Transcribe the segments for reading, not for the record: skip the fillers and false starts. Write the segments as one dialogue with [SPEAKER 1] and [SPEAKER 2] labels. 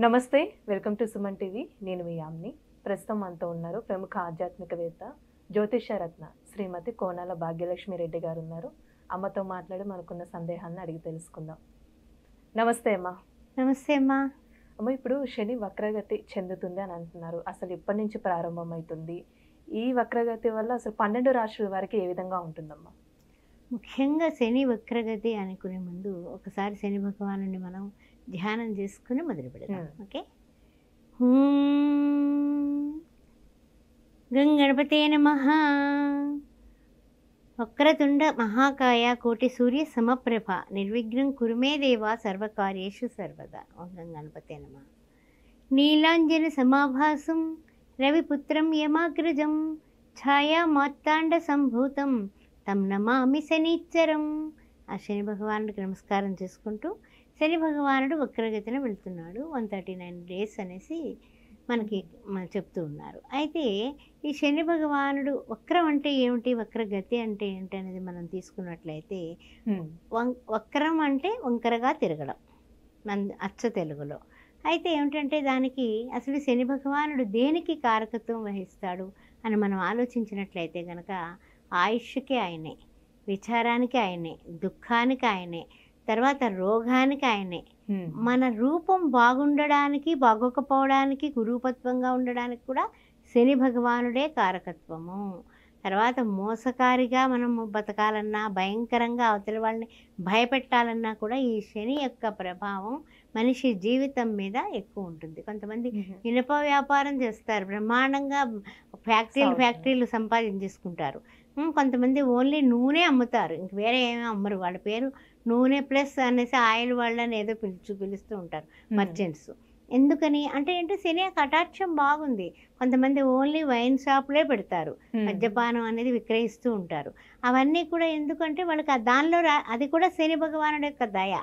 [SPEAKER 1] నమస్తే. Welcome to Suman TV. నేను మీ యామ్ని. ప్రస్తుతం మనతో ఉన్నారు ప్రముఖ ఆధ్యాత్మికవేత్త, జ్యోతిషరత్న శ్రీమతి కోనాల భాగ్యలక్ష్మి రెడ్డి గారు ఉన్నారు. అమ్మతో మాట్లాడి మనకున్న సందేహాలను అడిగి తెలుసుకుందాం. నమస్తే అమ్మ.
[SPEAKER 2] నమస్తే అమ్మా.
[SPEAKER 1] అమ్మ, ఇప్పుడు శని వక్రగతి చెందుతుంది అని అంటున్నారు. అసలు ఇప్పటి నుంచి ప్రారంభమవుతుంది? ఈ వక్రగతి వల్ల అసలు 12 రాశుల వారికి ఏ విధంగా ఉంటుందమ్మా?
[SPEAKER 2] ముఖ్యంగా శని వక్రగతి అనుకునే ముందు ఒకసారి శని భగవానుని మనం ధ్యానం చేసుకుని మొదలు పెడదాం. ఓకే. గంగణపతే నమః. వక్రతుండ మహాకాయ కోటి సూర్య సమప్రభ నిర్విఘ్నం కురుమే దేవా సర్వకార్యేషు సర్వదా. ఓం గంగణపతే నమః. నీలాంజన సమాభాసం రవిపుత్రం యమాగ్రజం ఛాయా మార్తాండ సంభూతం తం నమామి శనిచ్చరం. ఆ శని భగవానుడికి నమస్కారం చేసుకుంటూ శని భగవానుడు వక్రగతిన వెళ్తున్నాడు. 139 days అనేసి మనకి చెప్తూ ఉన్నారు. అయితే ఈ శని భగవానుడు వక్రం అంటే ఏమిటి, వక్రగతి అంటే ఏంటి అనేది మనం తీసుకున్నట్లయితే, వక్రం అంటే వంకరగా తిరగడం అచ్చ తెలుగులో. అయితే ఏమిటంటే దానికి అసలు శని భగవానుడు దేనికి కారకత్వం వహిస్తాడు అని మనం ఆలోచించినట్లయితే కనుక ఆయుష్కి ఆయనే, విచారానికి ఆయనే, దుఃఖానికి ఆయనే, తర్వాత రోగానికి ఆయనే, మన రూపం బాగుండడానికి బాగోకపోవడానికి కురూపత్వంగా ఉండడానికి కూడా శని భగవానుడే కారకత్వము. తర్వాత మోసకారిగా మనం బతకాలన్నా, భయంకరంగా అవతలి వాళ్ళని భయపెట్టాలన్నా కూడా ఈ శని యొక్క ప్రభావం మనిషి జీవితం మీద ఎక్కువ ఉంటుంది. కొంతమంది ఇనుప వ్యాపారం చేస్తారు, బ్రహ్మాండంగా ఫ్యాక్టరీలు సంపాదించేసుకుంటారు. కొంతమంది ఓన్లీ నూనె అమ్ముతారు, ఇంక వేరే ఏమీ అమ్మరు. వాళ్ళ పేరు నూనె ప్లస్ అనేసి ఆయిల్ వాళ్ళని ఏదో పిలుస్తూ ఉంటారు మర్చెంట్స్. ఎందుకని అంటే ఏంటి, శని కటాక్షం బాగుంది. కొంతమంది ఓన్లీ వైన్ షాపులే పెడతారు, మద్యపానం అనేది విక్రయిస్తూ ఉంటారు. అవన్నీ కూడా ఎందుకంటే వాళ్ళకి దానిలో అది కూడా శని భగవానుడి యొక్క దయ.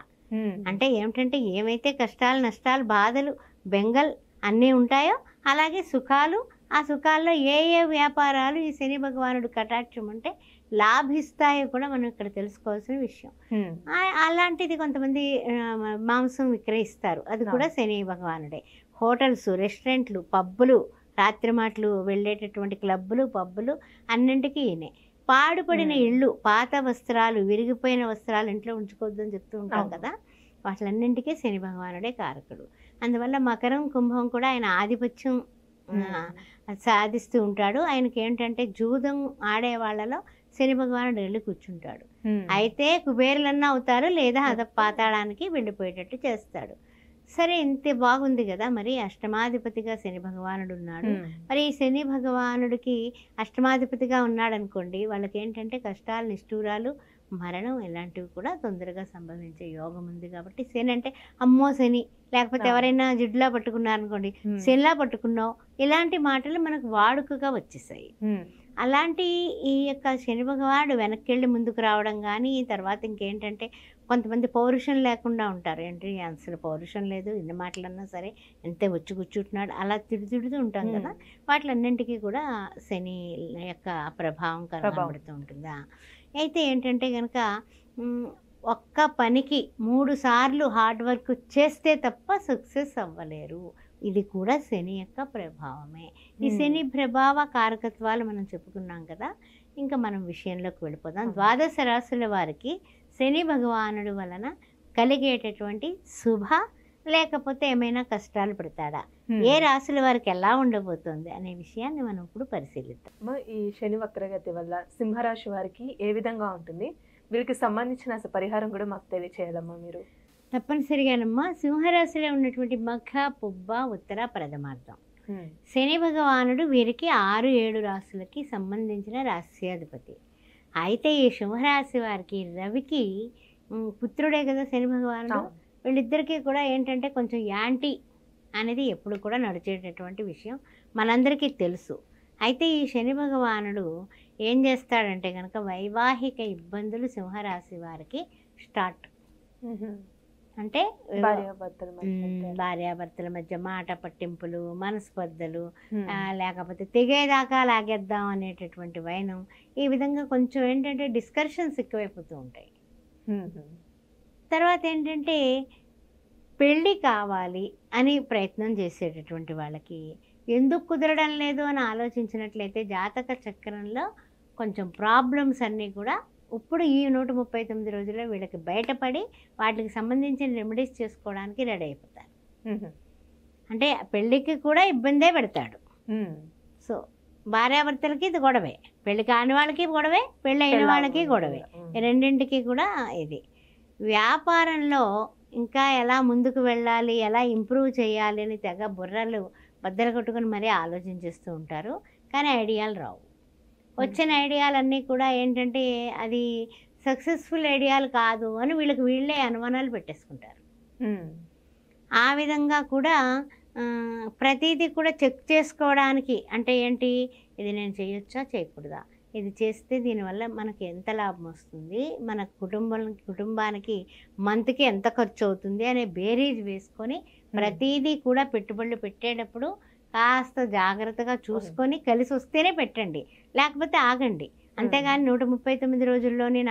[SPEAKER 2] అంటే ఏమిటంటే ఏమైతే కష్టాలు, నష్టాలు, బాధలు, బెంగల్ అన్నీ ఉంటాయో అలాగే సుఖాలు, ఆ సుఖాల్లో ఏ ఏ వ్యాపారాలు ఈ శని భగవానుడు కటాక్షం అంటే లాభిస్తాయో కూడా మనం ఇక్కడ తెలుసుకోవాల్సిన విషయం. అలాంటిది కొంతమంది మాంసం విక్రయిస్తారు, అది కూడా శని భగవానుడే. హోటల్స్, రెస్టారెంట్లు, పబ్బులు, రాత్రి మాటలు వెళ్ళేటటువంటి క్లబ్బులు, పబ్బులు అన్నింటికీ ఈయనే. పాడుపడిన ఇళ్ళు, పాత వస్త్రాలు, విరిగిపోయిన వస్త్రాలు ఇంట్లో ఉంచుకోవద్దని చెప్తూ ఉంటాం కదా, వాటిలన్నింటికీ శని భగవానుడే కారకుడు. అందువల్ల మకరం, కుంభం కూడా ఆయన ఆధిపత్యం సాధిస్తూ ఉంటాడు. ఆయనకి ఏంటంటే జూదం ఆడే వాళ్ళలో శని భగవానుడు వెళ్ళి కూర్చుంటాడు. అయితే కుబేరులన్నా అవుతారు, లేదా పాతాళానికి వెళ్ళిపోయేటట్టు చేస్తాడు. సరే, ఇంత బాగుంది కదా, మరి అష్టమాధిపతిగా శని భగవానుడు ఉన్నాడు. మరి ఈ శని భగవానుడికి అష్టమాధిపతిగా ఉన్నాడు అనుకోండి, వాళ్ళకి ఏంటంటే కష్టాలు, నిష్ఠూరాలు, మరణం ఇలాంటివి కూడా తొందరగా సంభవించే యోగం ఉంది. కాబట్టి శని అంటే అమ్మో శని, లేకపోతే ఎవరైనా జిడ్లా పట్టుకున్నారనుకోండి, శనిలా పట్టుకున్నావు, ఇలాంటి మాటలు మనకు వాడుకగా వచ్చేసాయి. అలాంటి ఈ యొక్క శని భగవానుడు వెనక్కి వెళ్ళి ముందుకు రావడం కానీ, తర్వాత ఇంకేంటంటే కొంతమంది పౌరుషం లేకుండా ఉంటారు. ఏంటి అసలు పౌరుషం లేదు, ఎన్ని మాటలన్నా సరే ఎంతే వచ్చి కూర్చుంటున్నాడు, అలా తిడుతూ ఉంటాం కదా, వాటిలన్నింటికీ కూడా శని యొక్క ప్రభావం కనబడుతూ ఉంటుందా. అయితే ఏంటంటే కనుక ఒక్క పనికి 3 సార్లు హార్డ్ వర్క్ చేస్తే తప్ప సక్సెస్ అవ్వలేరు. ఇది కూడా శని యొక్క ప్రభావమే. ఈ శని ప్రభావ కారకత్వాలు మనం చెప్పుకున్నాం కదా, ఇంకా మనం విషయంలోకి వెళ్ళిపోదాం. 12 రాశుల వారికి శని భగవానుడు వలన కలిగేటటువంటి శుభ లేకపోతే ఏమైనా కష్టాలు పెడతాడా, ఏ రాశుల వారికి ఎలా ఉండబోతుంది అనే విషయాన్ని మనం ఇప్పుడు పరిశీలిద్దాం.
[SPEAKER 1] ఈ శని వక్రగతి వల్ల సింహరాశి వారికి ఏ విధంగా ఉంటుంది, వీరికి సంబంధించిన పరిహారం కూడా మాకు తెలియచేయాలమ్మా మీరు.
[SPEAKER 2] తప్పనిసరిగానమ్మా. సింహరాశిలో ఉన్నటువంటి మఖ, పుబ్బ, ఉత్తర, ప్రథమార్థం శని భగవానుడు వీరికి 6-7 రాశులకి సంబంధించిన రాశ్యాధిపతి. అయితే ఈ సింహరాశి వారికి రవికి పుత్రుడే కదా శని భగవానుడు. వీళ్ళిద్దరికీ కూడా ఏంటంటే కొంచెం యాంటీ అనేది ఎప్పుడు కూడా నడిచేటటువంటి విషయం మనందరికీ తెలుసు. అయితే ఈ శని భగవానుడు ఏం చేస్తాడంటే కనుక వైవాహిక ఇబ్బందులు సింహరాశి వారికి స్టార్ట్. అంటే భార్యాభర్తల మధ్య మాట పట్టింపులు, మనస్పర్ధలు, లేకపోతే తెగేదాకా లాగేద్దాం అనేటటువంటి వైనం, ఈ విధంగా కొంచెం ఏంటంటే డిస్కషన్స్ ఎక్కువైపోతూ ఉంటాయి. తర్వాత ఏంటంటే పెళ్ళి కావాలి అని ప్రయత్నం చేసేటటువంటి వాళ్ళకి ఎందుకు కుదరడం లేదు అని ఆలోచించినట్లయితే జాతక చక్రంలో కొంచెం ప్రాబ్లమ్స్ అన్నీ కూడా ఇప్పుడు ఈ 139 రోజుల్లో వీళ్ళకి బయటపడి వాటికి సంబంధించిన రెమెడీస్ చేసుకోవడానికి రెడీ అయిపోతారు. అంటే పెళ్ళికి కూడా ఇబ్బందే పెడతాడు. సో భార్యాభర్తలకి ఇది గొడవే, పెళ్ళి కాని వాళ్ళకి గొడవే, పెళ్ళి అయిన వాళ్ళకి గొడవే, రెండింటికి కూడా ఇది. వ్యాపారంలో ఇంకా ఎలా ముందుకు వెళ్ళాలి, ఎలా ఇంప్రూవ్ చేయాలి అని తెగ బుర్రలు బద్దలు కొట్టుకుని మరీ ఆలోచించేస్తూ ఉంటారు. కానీ ఐడియాలు రావు. వచ్చిన ఐడియాలన్నీ కూడా ఏంటంటే అది సక్సెస్ఫుల్ ఐడియాలు కాదు అని వీళ్ళే అనుమానాలు పెట్టేసుకుంటారు. ఆ విధంగా కూడా ప్రతిదీ కూడా చెక్ చేసుకోవడానికి, అంటే ఏంటి, ఇది నేను చేయొచ్చా చేయకూడదా, ఇది చేస్తే దీనివల్ల మనకి ఎంత లాభం వస్తుంది, మన కుటుంబానికి మంత్కి ఎంత ఖర్చు అవుతుంది అనే బేరీజ్ వేసుకొని ప్రతిదీ కూడా పెట్టుబడులు పెట్టేటప్పుడు కాస్త జాగ్రత్తగా చూసుకొని కలిసి వస్తేనే పెట్టండి, లేకపోతే ఆగండి. అంతేగాని 139 రోజుల్లోనే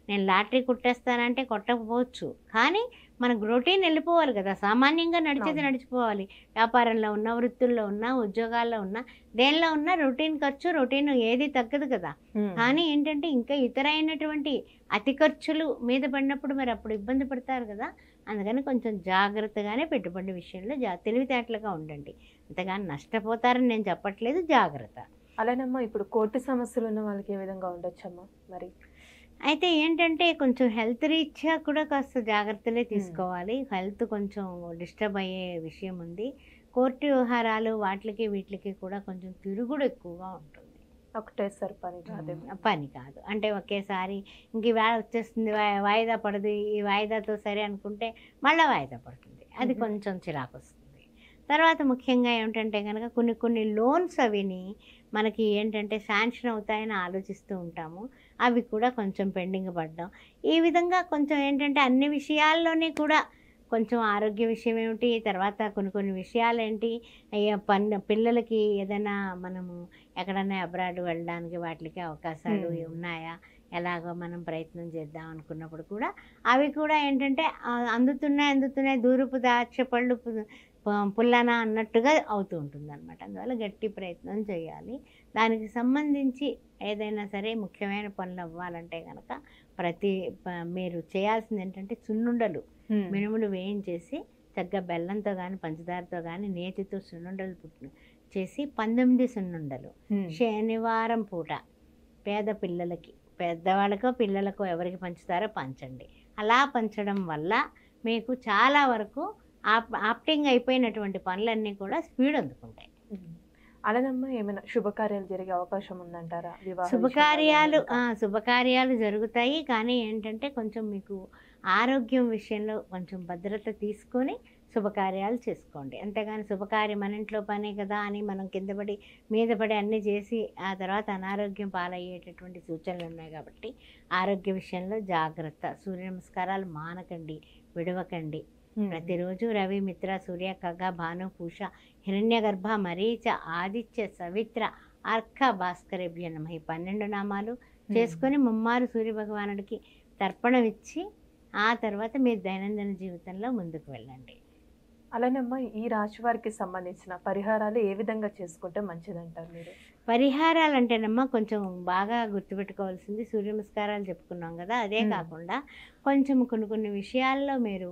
[SPEAKER 2] నేను లాటరీ కొట్టేస్తానంటే కొట్టకపోవచ్చు, కానీ మనకు రొటీన్ వెళ్ళిపోవాలి కదా, సామాన్యంగా నడిచేది నడిచిపోవాలి. వ్యాపారంలో ఉన్నా, వృత్తుల్లో ఉన్నా, ఉద్యోగాల్లో ఉన్నా, దేనిలో ఉన్నా రొటీన్ ఖర్చు, రొటీన్ ఏది తగ్గదు కదా. కానీ ఏంటంటే ఇంకా ఇతరైనటువంటి అతి ఖర్చులు మీద పడినప్పుడు మరి అప్పుడు ఇబ్బంది పడతారు కదా. అందుకని కొంచెం జాగ్రత్తగానే పెట్టుబడి విషయంలో తెలివితేటలుగా ఉండండి. అంతేగాని నష్టపోతారని నేను చెప్పట్లేదు, జాగ్రత్త.
[SPEAKER 1] అలానమ్మా ఇప్పుడు కోర్టు సమస్యలు ఉన్న వాళ్ళకి ఏ విధంగా ఉండొచ్చమ్మా మరి?
[SPEAKER 2] అయితే ఏంటంటే కొంచెం హెల్త్ రీత్యా కూడా కాస్త జాగ్రత్తలే తీసుకోవాలి. హెల్త్ కొంచెం డిస్టర్బ్ అయ్యే విషయం ఉంది. కోర్టు వ్యవహారాలు వీటికి కూడా కొంచెం తిరుగుడు ఎక్కువగా ఉంటుంది.
[SPEAKER 1] ఒకటేసారి
[SPEAKER 2] పని కాదు, అంటే ఒకేసారి ఇంక ఈవేళ వచ్చేస్తుంది, వాయిదా పడదు, ఈ వాయిదాతో సరే అనుకుంటే మళ్ళీ వాయిదా పడుతుంది, అది కొంచెం చిరాకు వస్తుంది. తర్వాత ముఖ్యంగా ఏమిటంటే కనుక కొన్ని లోన్స్ అవిని మనకి ఏంటంటే శాంక్షన్ అవుతాయని ఆలోచిస్తూ ఉంటాము, అవి కూడా కొంచెం పెండింగ్ పడ్డాం. ఈ విధంగా కొంచెం ఏంటంటే అన్ని విషయాల్లోనే కూడా కొంచెం ఆరోగ్య విషయం ఏమిటి, తర్వాత కొన్ని విషయాలు ఏంటి, పిల్లలకి ఏదైనా మనము ఎక్కడైనా అబ్రాడ్ వెళ్ళడానికి వాటికి అవకాశాలు ఉన్నాయా, ఎలాగో మనం ప్రయత్నం చేద్దాం అనుకున్నప్పుడు కూడా అవి కూడా ఏంటంటే అందుతున్నాయి దూరపు దాక్ష పళ్ళు పుల్లన అన్నట్టుగా అవుతూ ఉంటుంది అనమాట. అందువల్ల గట్టి ప్రయత్నం చేయాలి. దానికి సంబంధించి ఏదైనా సరే ముఖ్యమైన పనులు అవ్వాలంటే కనుక మీరు చేయాల్సింది ఏంటంటే సున్నుండలు, మినుములు వేయించేసి చక్కగా బెల్లంతో కానీ పంచదారతో కానీ నేతితో సున్నుండలు చేసి 19 సున్నుండలు శనివారం పూట పేద పిల్లలకి, పెద్దవాళ్ళకో పిల్లలకో ఎవరికి పంచుతారో పంచండి. అలా పంచడం వల్ల మీకు చాలా వరకు ఆప్టింగ్ అయిపోయినటువంటి పనులన్నీ కూడా స్పీడ్ అందుకుంటాయి.
[SPEAKER 1] అలానమ్మా ఏమైనా శుభకార్యాలు జరిగే అవకాశం ఉందంటారా?
[SPEAKER 2] శుభకార్యాలు జరుగుతాయి, కానీ ఏంటంటే కొంచెం మీకు ఆరోగ్యం విషయంలో కొంచెం భద్రత తీసుకొని శుభకార్యాలు చేసుకోండి. అంతేగాని శుభకార్యం మన ఇంట్లో పనే కదా అని మనం కిందపడి మీదపడి అన్నీ చేసి ఆ తర్వాత అనారోగ్యం పాలయ్యేటటువంటి సూచనలు ఉన్నాయి. కాబట్టి ఆరోగ్య విషయంలో జాగ్రత్త. సూర్య నమస్కారాలు మానకండి, విడవకండి. ప్రతిరోజు రవి, మిత్ర, సూర్య, ఖగ, భాను, పూష, హిరణ్యగర్భ, మరీచ, ఆదిత్య, సవిత్ర, అర్క, భాస్కరేభ్య నమః ఈ 12 నామాలు చేసుకొని ముమ్మారు సూర్య భగవానుడికి తర్పణం ఇచ్చి ఆ తర్వాత మీరు దైనందిన జీవితంలో ముందుకు వెళ్ళండి.
[SPEAKER 1] అలానమ్మా ఈ రాశి వారికి సంబంధించిన పరిహారాలు ఏ విధంగా చేసుకుంటే మంచిదంటారు మీరు?
[SPEAKER 2] పరిహారాలు అంటేనమ్మా కొంచెం బాగా గుర్తుపెట్టుకోవాల్సింది సూర్య నమస్కారాలు చెప్పుకున్నాం కదా, అదే కాకుండా కొంచెం కొన్ని విషయాల్లో మీరు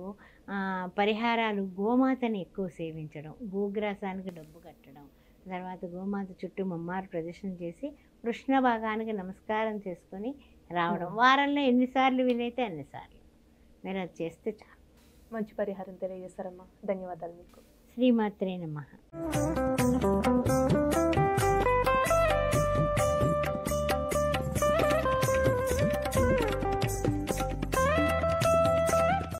[SPEAKER 2] పరిహారాలు, గోమాతని ఎక్కువ సేవించడం, గోగ్రాసానికి డబ్బు కట్టడం, తర్వాత గోమాత చుట్టూ ముమ్మారు ప్రదర్శన చేసి కృష్ణ భాగానికి నమస్కారం చేసుకొని రావడం. వారంలో ఎన్నిసార్లు వీలైతే అన్నిసార్లు మీరు అది చేస్తే చాలు.
[SPEAKER 1] మంచి పరిహారం తెలియజేస్తారమ్మా, ధన్యవాదాలు మీకు.
[SPEAKER 2] శ్రీమాత్రే నమః.